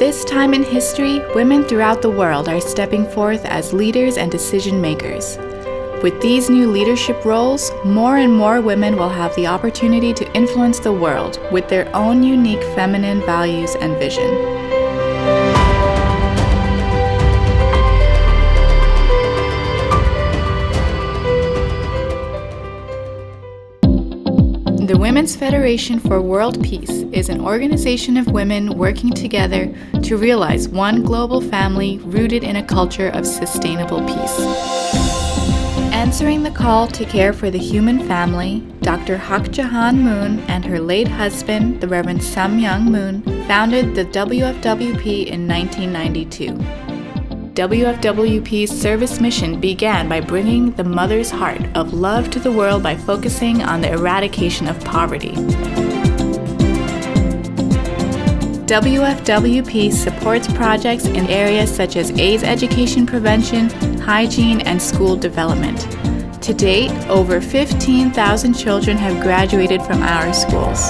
this time in history, women throughout the world are stepping forth as leaders and decision makers. With these new leadership roles, more and more women will have the opportunity to influence the world with their own unique feminine values and vision. The Women's Federation for World Peace is an organization of women working together to realize one global family rooted in a culture of sustainable peace. Answering the call to care for the human family, Dr. Hak Jahan Moon and her late husband, the Reverend Samyang Moon, founded the WFWP in 1992. WFWP's service mission began by bringing the mother's heart of love to the world by focusing on the eradication of poverty. WFWP supports projects in areas such as AIDS education prevention, hygiene, and school development. To date, over 15,000 children have graduated from our schools.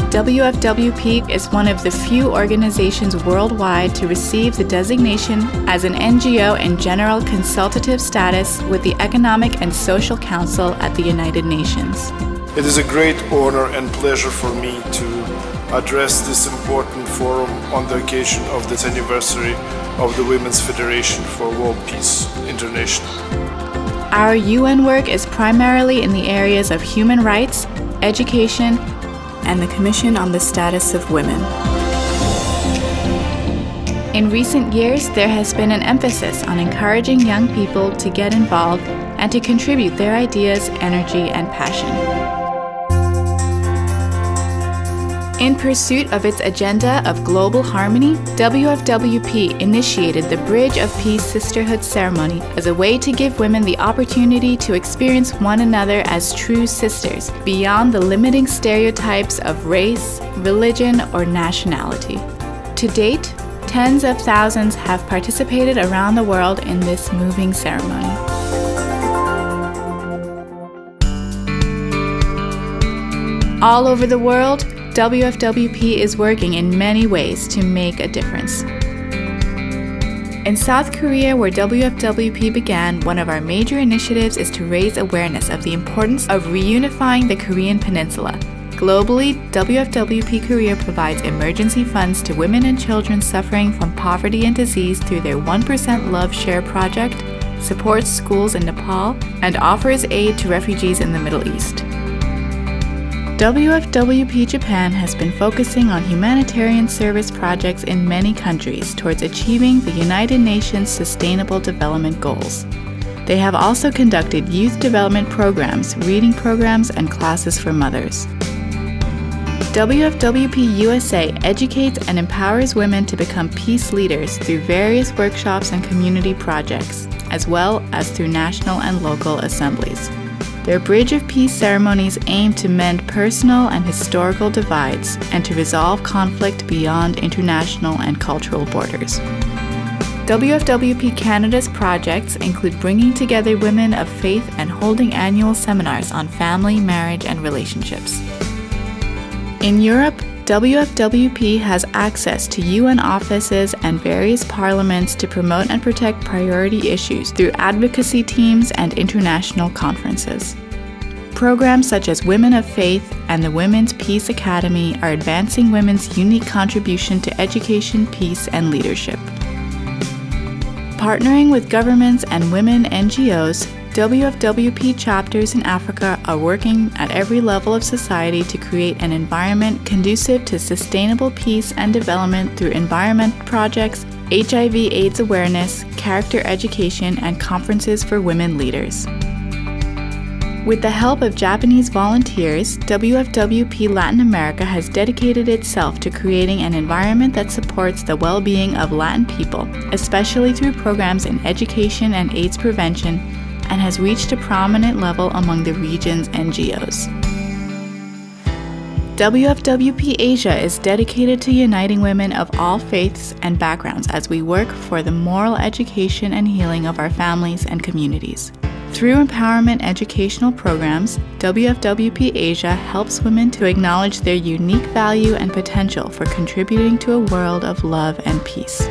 WFWP is one of the few organizations worldwide to receive the designation as an NGO in general consultative status with the Economic and Social Council at the United Nations. It is a great honor and pleasure for me to address this important forum on the occasion of the 10th anniversary of the Women's Federation for World Peace International. Our UN work is primarily in the areas of human rights, education, and the Commission on the Status of Women. In recent years, there has been an emphasis on encouraging young people to get involved and to contribute their ideas, energy, and passion. In pursuit of its agenda of global harmony, WFWP initiated the Bridge of Peace Sisterhood ceremony as a way to give women the opportunity to experience one another as true sisters, beyond the limiting stereotypes of race, religion, or nationality. To date, tens of thousands have participated around the world in this moving ceremony. All over the world, WFWP is working in many ways to make a difference. In South Korea, where WFWP began, one of our major initiatives is to raise awareness of the importance of reunifying the Korean peninsula. Globally, WFWP Korea provides emergency funds to women and children suffering from poverty and disease through their 1% Love Share project, supports schools in Nepal, and offers aid to refugees in the Middle East. WFWP Japan has been focusing on humanitarian service projects in many countries towards achieving the United Nations Sustainable Development Goals. They have also conducted youth development programs, reading programs, and classes for mothers. WFWP USA educates and empowers women to become peace leaders through various workshops and community projects, as well as through national and local assemblies. Their Bridge of Peace ceremonies aim to mend personal and historical divides and to resolve conflict beyond international and cultural borders. WFWP Canada's projects include bringing together women of faith and holding annual seminars on family, marriage, and relationships. In Europe, WFWP has access to UN offices and various parliaments to promote and protect priority issues through advocacy teams and international conferences. Programs such as Women of Faith and the Women's Peace Academy are advancing women's unique contribution to education, peace, and leadership. Partnering with governments and women NGOs, WFWP chapters in Africa are working at every level of society to create an environment conducive to sustainable peace and development through environment projects, HIV/AIDS awareness, character education, and conferences for women leaders. With the help of Japanese volunteers, WFWP Latin America has dedicated itself to creating an environment that supports the well-being of Latin people, especially through programs in education and AIDS prevention, and has reached a prominent level among the region's NGOs. WFWP Asia is dedicated to uniting women of all faiths and backgrounds as we work for the moral education and healing of our families and communities. Through empowerment educational programs, WFWP Asia helps women to acknowledge their unique value and potential for contributing to a world of love and peace.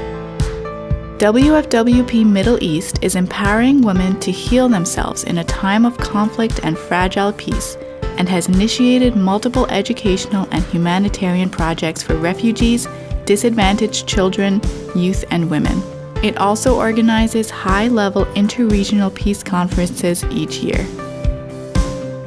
WFWP Middle East is empowering women to heal themselves in a time of conflict and fragile peace, and has initiated multiple educational and humanitarian projects for refugees, disadvantaged children, youth, and women. It also organizes high-level interregional peace conferences each year.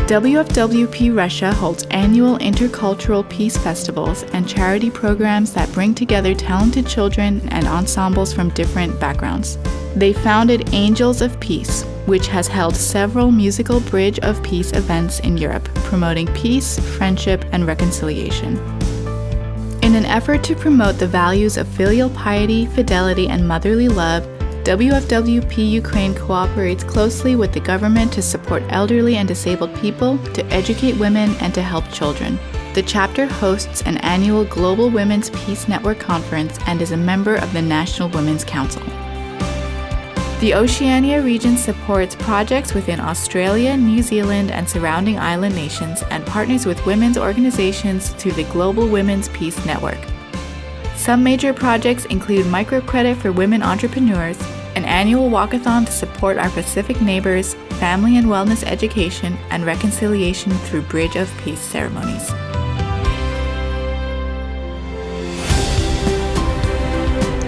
WFWP Russia holds annual intercultural peace festivals and charity programs that bring together talented children and ensembles from different backgrounds. They founded Angels of Peace, which has held several musical Bridge of Peace events in Europe, promoting peace, friendship, and reconciliation. In an effort to promote the values of filial piety, fidelity, and motherly love, WFWP Ukraine cooperates closely with the government to support elderly and disabled people, to educate women, and to help children. The chapter hosts an annual Global Women's Peace Network conference and is a member of the National Women's Council. The Oceania region supports projects within Australia, New Zealand, and surrounding island nations, and partners with women's organizations through the Global Women's Peace Network. Some major projects include microcredit for women entrepreneurs, an annual walkathon to support our Pacific neighbors, family and wellness education, and reconciliation through Bridge of Peace ceremonies.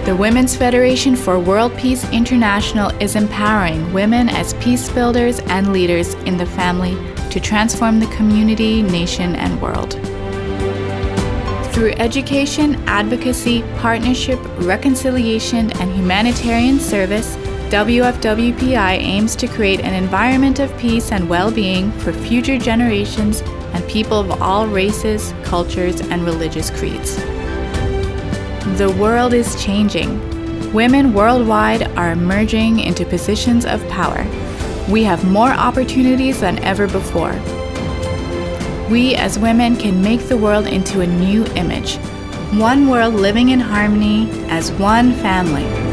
The Women's Federation for World Peace International is empowering women as peace builders and leaders in the family to transform the community, nation, and world. Through education, advocacy, partnership, reconciliation, and humanitarian service, WFWPI aims to create an environment of peace and well-being for future generations and people of all races, cultures, and religious creeds. The world is changing. Women worldwide are emerging into positions of power. We have more opportunities than ever before. We as women can make the world into a new image. One world living in harmony as one family.